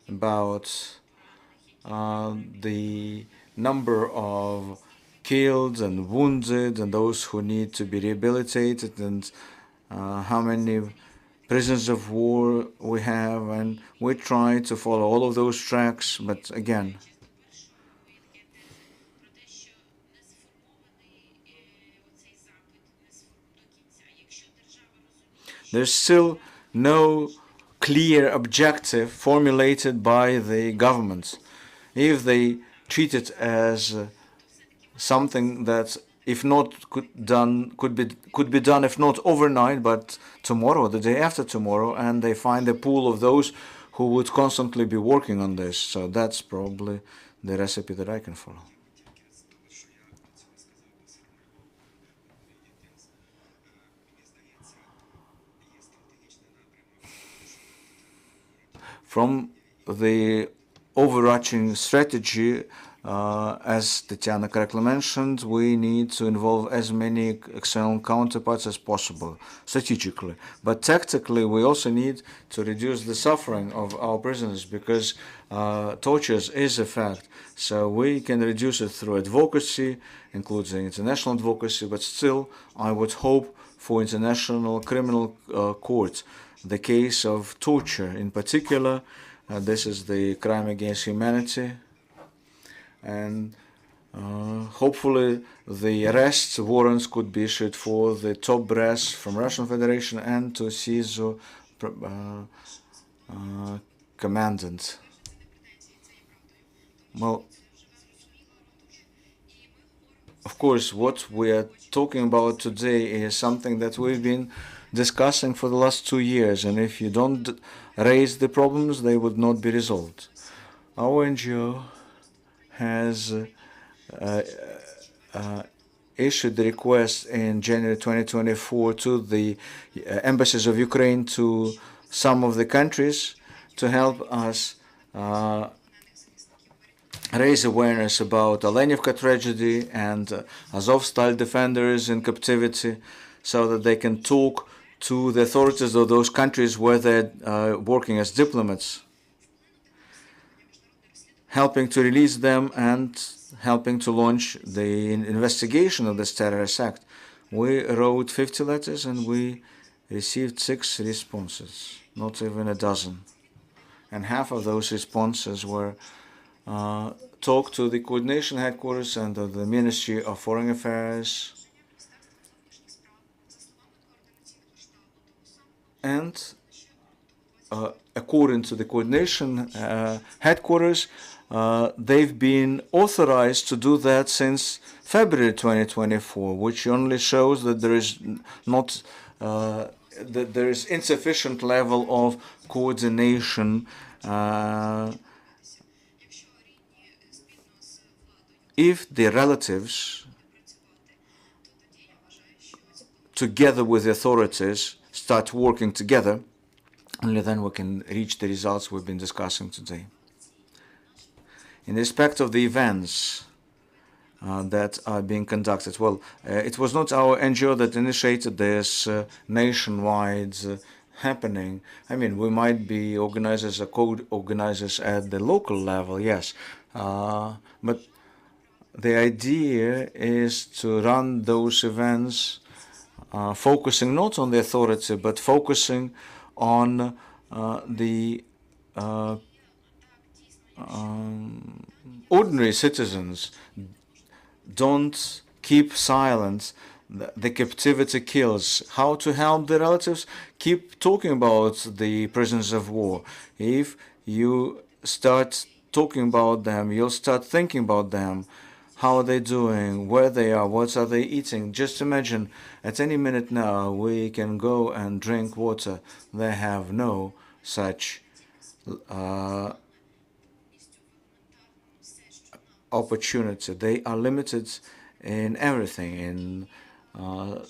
about the number of killed and wounded and those who need to be rehabilitated, and how many prisoners of war we have, and we try to follow all of those tracks. But again, there's still no clear objective formulated by the governments. If they treat it as something that, if not could be done, if not overnight, but tomorrow, the day after tomorrow, and they find a pool of those who would constantly be working on this. So that's probably the recipe that I can follow. From the overarching strategy, as Tetiana correctly mentioned, we need to involve as many external counterparts as possible, strategically. But tactically, we also need to reduce the suffering of our prisoners, because torture is a fact. So we can reduce it through advocacy, including international advocacy, but still, I would hope for international criminal court. The case of torture in particular, this is the crime against humanity, and hopefully the arrest warrants could be issued for the top brass from Russian Federation and to CISO commandant. Well, of course, what we are talking about today is something that we've been discussing for the last 2 years, and if you don't raise the problems, they would not be resolved. Our NGO has issued the request in January 2024 to the embassies of Ukraine to some of the countries to help us raise awareness about Olenivka tragedy and Azovstal defenders in captivity, so that they can talk to the authorities of those countries where they're working as diplomats, helping to release them and helping to launch the investigation of this terrorist act. We wrote 50 letters and we received 6 responses, not even a dozen. And half of those responses were talk to the coordination headquarters and the Ministry of Foreign Affairs. And according to the coordination headquarters, they've been authorized to do that since February 2024, which only shows that there is not that there is insufficient level of coordination. If the relatives, together with the authorities, start working together, only then we can reach the results we've been discussing today. In respect of the events that are being conducted, well, it was not our NGO that initiated this nationwide happening. I mean, we might be organizers or co-organizers at the local level, yes, but the idea is to run those events focusing not on the authority, but focusing on the ordinary citizens. Don't keep silent. The captivity kills. How to help the relatives? Keep talking about the prisoners of war. If you start talking about them, you'll start thinking about them. How are they doing? Where they are? What are they eating? Just imagine, at any minute now, we can go and drink water. They have no such opportunity. They are limited in everything, in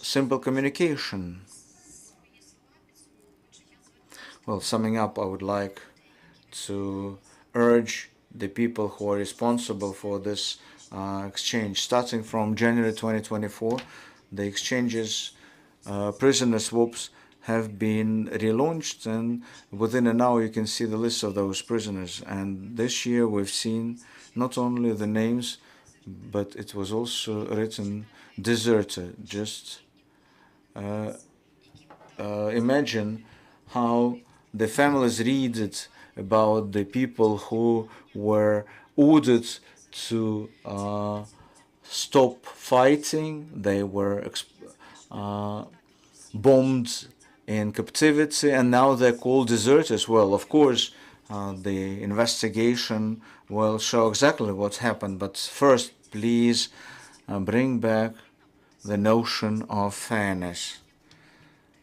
simple communication. Well, summing up, I would like to urge the people who are responsible for this exchange. Starting from January 2024, the exchanges, prisoner swaps, have been relaunched, and within an hour you can see the list of those prisoners. And this year we've seen not only the names, but it was also written deserter. Just imagine how the families read it about the people who were ordered to stop fighting. They were bombed in captivity, and now they're called deserters. Well, of course, the investigation will show exactly what happened, but first, please bring back the notion of fairness,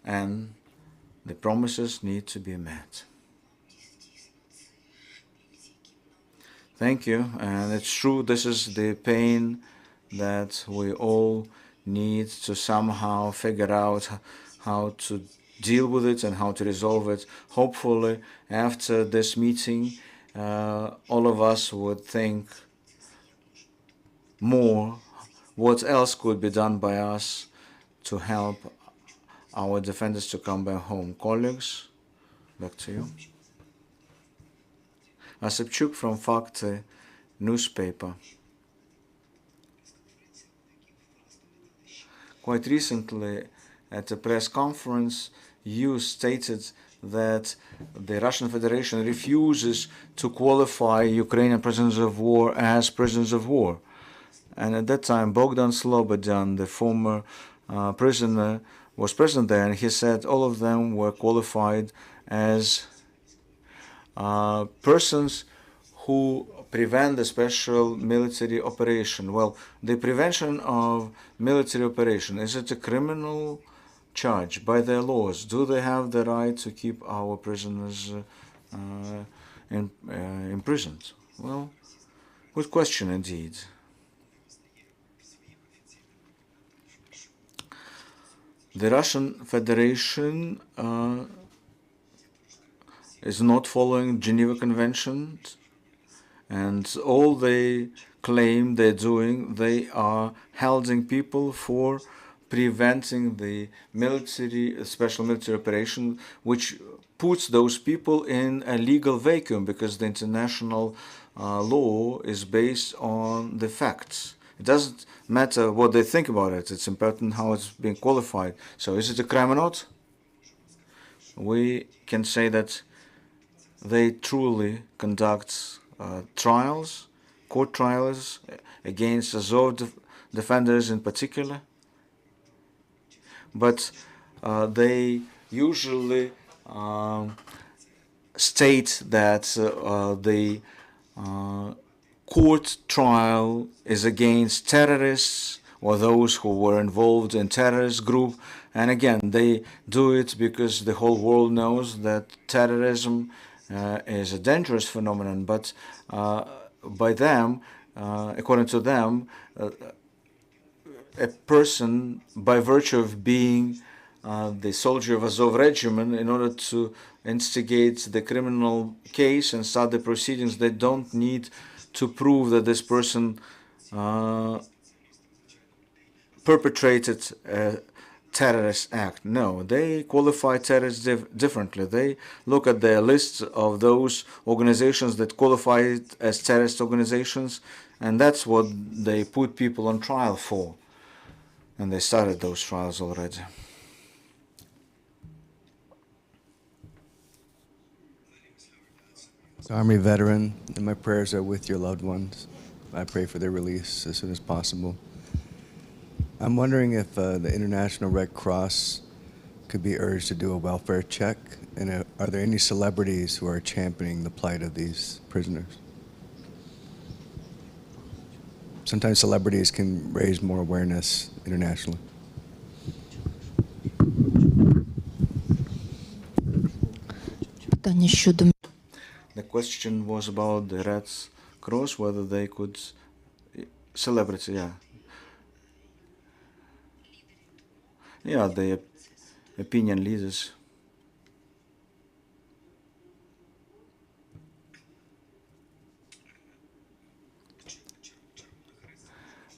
and the promises need to be met. Thank you. And it's true, this is the pain that we all need to somehow figure out how to deal with it and how to resolve it. Hopefully, after this meeting, all of us would think more what else could be done by us to help our defenders to come back home. Colleagues, back to you. Asepchuk from Fakty newspaper. Quite recently, at a press conference, you stated that the Russian Federation refuses to qualify Ukrainian prisoners of war as prisoners of war. And at that time, Bogdan Slobodyan, the former prisoner, was present there, and he said all of them were qualified as persons who prevent the special military operation. Well, the prevention of military operation, is it a criminal charge by their laws? Do they have the right to keep our prisoners imprisoned? Well, good question indeed. The Russian Federation is not following Geneva Convention, and all they claim they're doing, they are holding people for preventing the military, special military operation, which puts those people in a legal vacuum because the international law is based on the facts. It doesn't matter what they think about it. It's important how it's being qualified. So is it a crime or not? We can say that they truly conduct trials, court trials against Azov defenders in particular. But they usually state that the court trial is against terrorists or those who were involved in terrorist group. And again, they do it because the whole world knows that terrorism is a dangerous phenomenon. But by them, according to them, a person, by virtue of being the soldier of Azov Regiment, in order to instigate the criminal case and start the proceedings, they don't need to prove that this person perpetrated a terrorist act. No, they qualify terrorists differently. They look at the list of those organizations that qualify as terrorist organizations, and that's what they put people on trial for. And they started those trials already. Army veteran, and my prayers are with your loved ones. I pray for their release as soon as possible. I'm wondering if the International Red Cross could be urged to do a welfare check, and are there any celebrities who are championing the plight of these prisoners? Sometimes celebrities can raise more awareness internationally. The question was about the Red Cross, whether they could, celebrity, yeah. Yeah, the opinion leaders.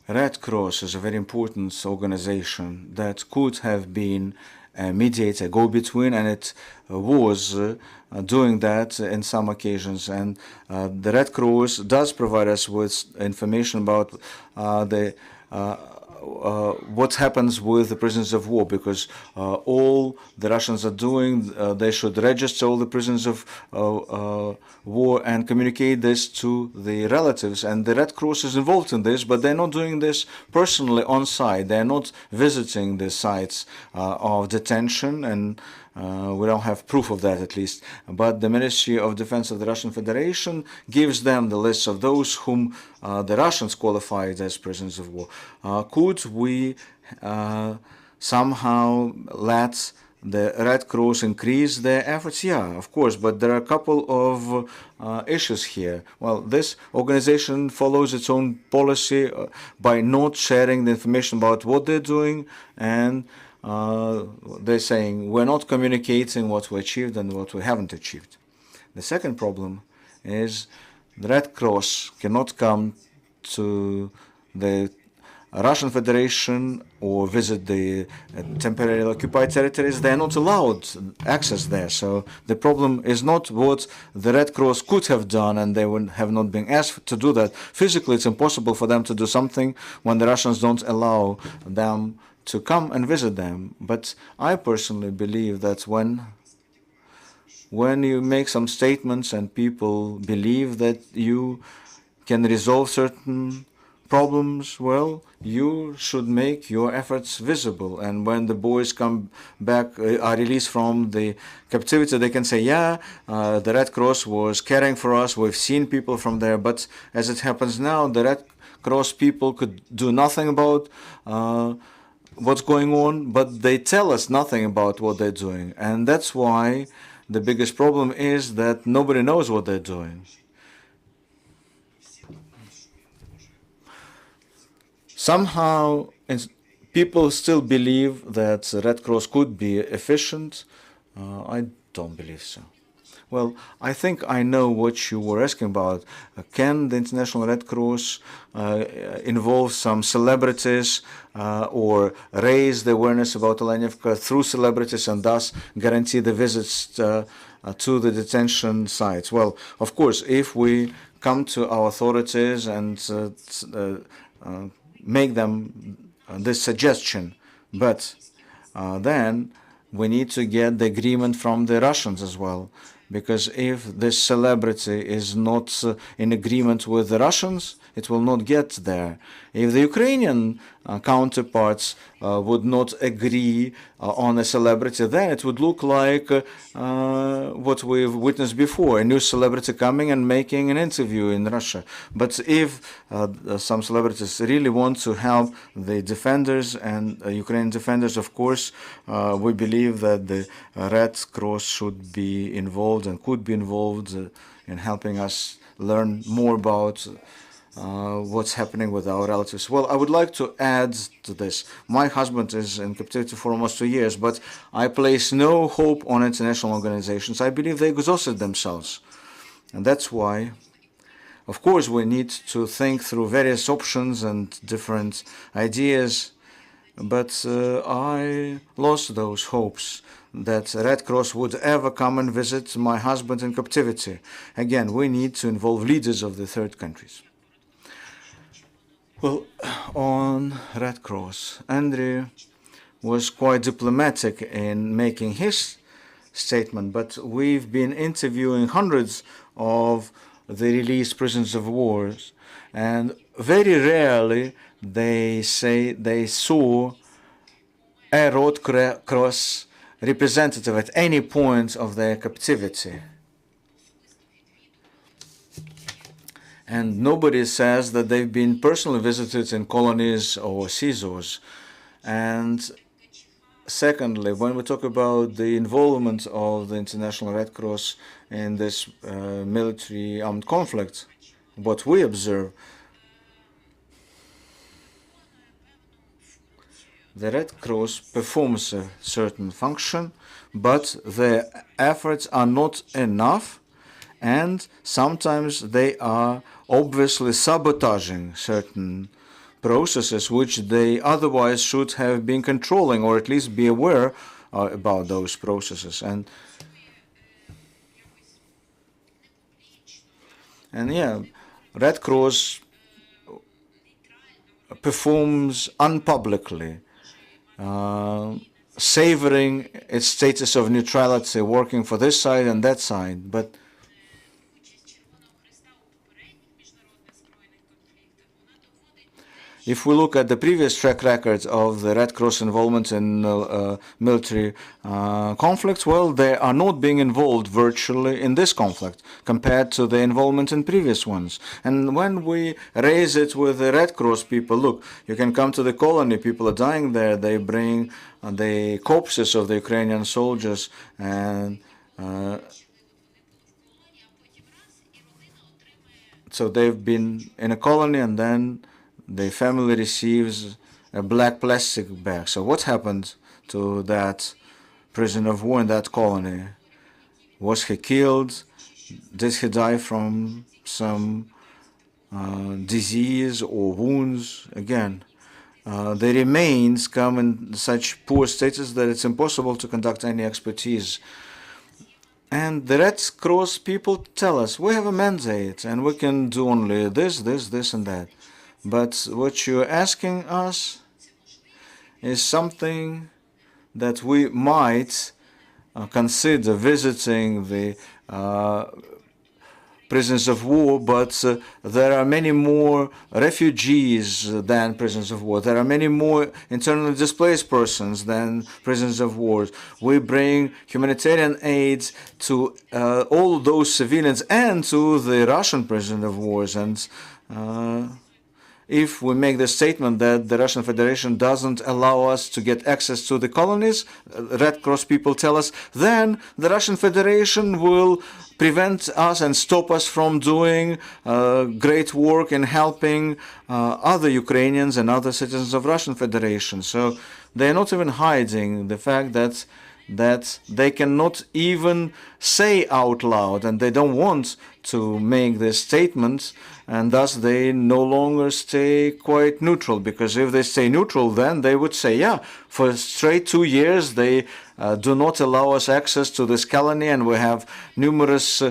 Red Cross is a very important organization that could have been a mediator, go-between, and it was doing that in some occasions. And the Red Cross does provide us with information about what happens with the prisoners of war, because all the Russians are doing, they should register all the prisoners of war and communicate this to the relatives. And the Red Cross is involved in this, but they're not doing this personally on site. They're not visiting the sites of detention, and we don't have proof of that, at least. But the Ministry of Defense of the Russian Federation gives them the list of those whom the Russians qualified as prisoners of war. Could we somehow let the Red Cross increase their efforts? Yeah, of course, but there are a couple of issues here. Well, this organization follows its own policy by not sharing the information about what they're doing, and they're saying we're not communicating what we achieved and what we haven't achieved. The second problem is the Red Cross cannot come to the Russian Federation or visit the temporarily occupied territories. They are not allowed access there. So the problem is not what the Red Cross could have done, and they would have not been asked to do that. Physically, it's impossible for them to do something when the Russians don't allow them to come and visit them. But I personally believe that when you make some statements and people believe that you can resolve certain problems, well, you should make your efforts visible. And when the boys come back, are released from the captivity, they can say, yeah, the Red Cross was caring for us, we've seen people from there. But as it happens now, the Red Cross people could do nothing about what's going on, but they tell us nothing about what they're doing. And that's why the biggest problem is that nobody knows what they're doing. Somehow, people still believe that the Red Cross could be efficient. I don't believe so. Well, I think I know what you were asking about. Can the International Red Cross involve some celebrities or raise the awareness about Olenivka through celebrities and thus guarantee the visits to the detention sites? Well, of course, if we come to our authorities and make them this suggestion, but then we need to get the agreement from the Russians as well, because if this celebrity is not in agreement with the Russians, it will not get there. If the Ukrainian counterparts would not agree on a celebrity, then it would look like what we've witnessed before, a new celebrity coming and making an interview in Russia. But if some celebrities really want to help the defenders and Ukrainian defenders, of course, we believe that the Red Cross should be involved and could be involved in helping us learn more about what's happening with our relatives. Well, I would like to add to this. My husband is in captivity for almost 2 years, but I place no hope on international organizations. I believe they exhausted themselves. And that's why, of course, we need to think through various options and different ideas, but I lost those hopes that Red Cross would ever come and visit my husband in captivity. Again, we need to involve leaders of the third countries. Well, on Red Cross, Andrii was quite diplomatic in making his statement, but we've been interviewing hundreds of the released prisoners of war, and very rarely they say they saw a Red Cross representative at any point of their captivity. And nobody says that they've been personally visited in colonies or CISOs. And secondly, when we talk about the involvement of the International Red Cross in this military armed conflict, what we observe, the Red Cross performs a certain function, but their efforts are not enough, and sometimes they are obviously sabotaging certain processes which they otherwise should have been controlling, or at least be aware about those processes. And yeah, Red Cross performs unpublicly, savoring its status of neutrality, working for this side and that side, but if we look at the previous track record of the Red Cross involvement in military conflicts, well, they are not being involved virtually in this conflict compared to the involvement in previous ones. And when we raise it with the Red Cross people, look, you can come to the colony, people are dying there, they bring the corpses of the Ukrainian soldiers, and so they've been in a colony, and then the family receives a black plastic bag. So what happened to that prisoner of war in that colony? Was he killed? Did he die from some disease or wounds? Again, the remains come in such poor status that it's impossible to conduct any expertise. And the Red Cross people tell us, we have a mandate and we can do only this, and that. But what you're asking us is something that we might consider visiting the prisoners of war, but there are many more refugees than prisoners of war. There are many more internally displaced persons than prisoners of war. We bring humanitarian aid to all those civilians and to the Russian prisoners of war. And if we make the statement that the Russian Federation doesn't allow us to get access to the colonies, Red Cross people tell us, then the Russian Federation will prevent us and stop us from doing great work in helping other Ukrainians and other citizens of Russian Federation. So they are not even hiding the fact that they cannot even say out loud, and they don't want to make this statement, and thus they no longer stay quite neutral, because if they stay neutral, then they would say, yeah, for straight 2 years they do not allow us access to this colony, and we have numerous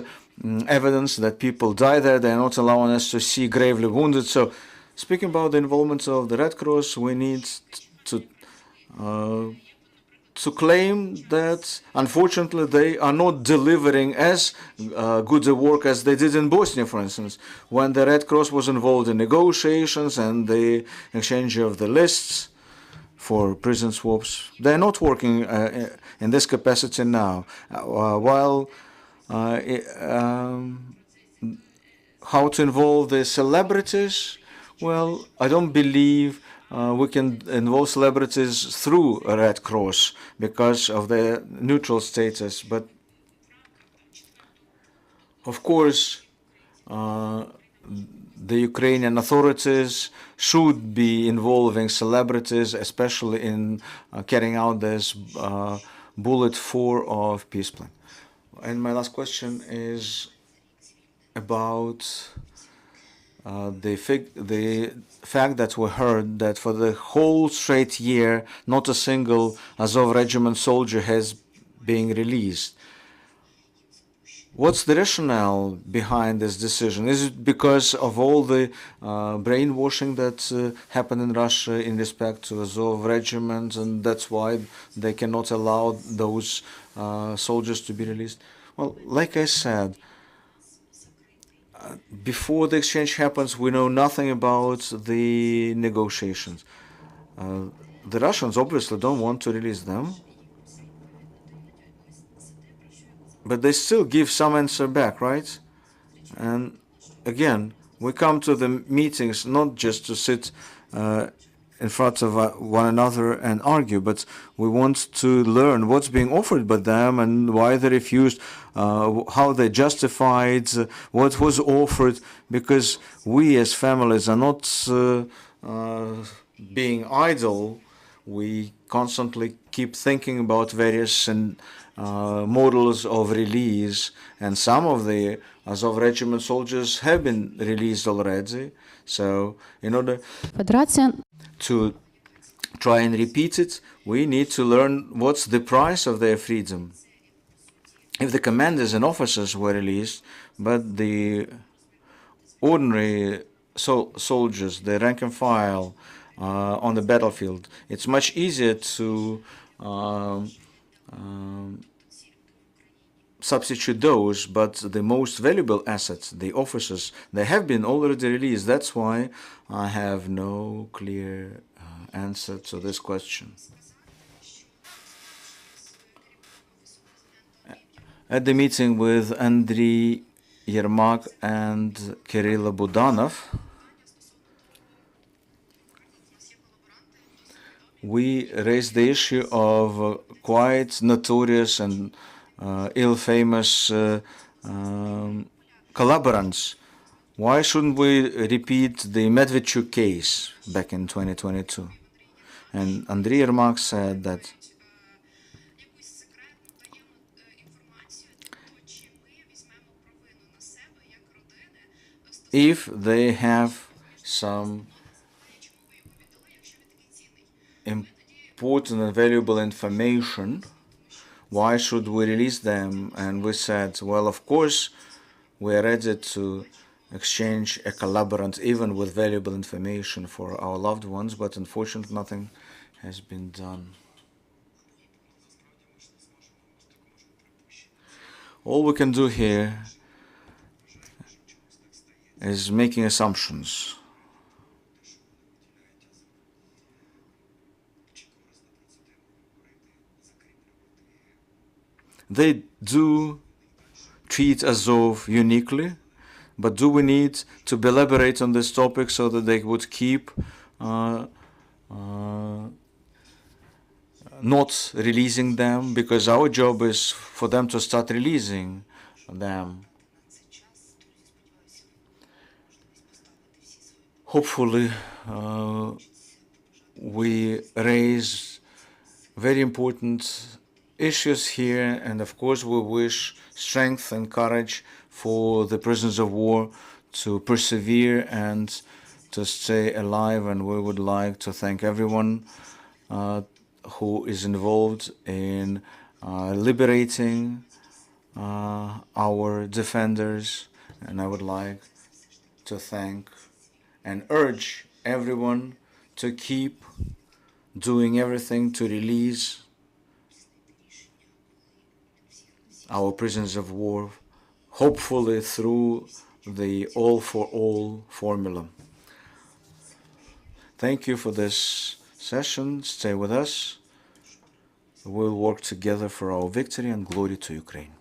evidence that people die there. They are not allowing us to see gravely wounded. So speaking about the involvement of the Red Cross, we need to claim that, unfortunately, they are not delivering as good a work as they did in Bosnia, for instance, when the Red Cross was involved in negotiations and the exchange of the lists for prison swaps. They're not working in this capacity now. While how to involve the celebrities? Well, I don't believe we can involve celebrities through a Red Cross because of their neutral status. But of course, the Ukrainian authorities should be involving celebrities, especially in carrying out this bullet 4 of peace plan. And my last question is about the fact that we heard that for the whole straight year, not a single Azov Regiment soldier has been released. What's the rationale behind this decision? Is it because of all the brainwashing that happened in Russia in respect to Azov Regiment, and that's why they cannot allow those soldiers to be released? Well, like I said, before the exchange happens, we know nothing about the negotiations. The Russians obviously don't want to release them, but they still give some answer back, right? And again, we come to the meetings not just to sit in front of one another and argue, but we want to learn what's being offered by them and why they refused, how they justified what was offered, because we as families are not being idle. We constantly keep thinking about various models of release, and some of the Azov Regiment soldiers have been released already. So in order to try and repeat it, we need to learn what's the price of their freedom. If the commanders and officers were released, but the ordinary soldiers, the rank and file on the battlefield, it's much easier to substitute those, but the most valuable assets, the officers, they have been already released. That's why I have no clear answer to this question. At the meeting with Andrii Yermak and Kirill Budanov, we raised the issue of quite notorious and ill-famous collaborants. Why shouldn't we repeat the Medvedchuk case back in 2022? And Andrii Yermak said that if they have some important and valuable information, why should we release them? And we said, well, of course, we're ready to exchange a collaborant even with valuable information for our loved ones, but unfortunately nothing has been done. All we can do here is making assumptions. They do treat Azov uniquely, but do we need to elaborate on this topic so that they would keep not releasing them? Because our job is for them to start releasing them. Hopefully, we raise very important issues here, and of course we wish strength and courage for the prisoners of war to persevere and to stay alive, and we would like to thank everyone who is involved in liberating our defenders, and I would like to thank and urge everyone to keep doing everything to release our prisoners of war, hopefully through the all for all formula. Thank you for this session. Stay with us. We'll work together for our victory, and glory to Ukraine.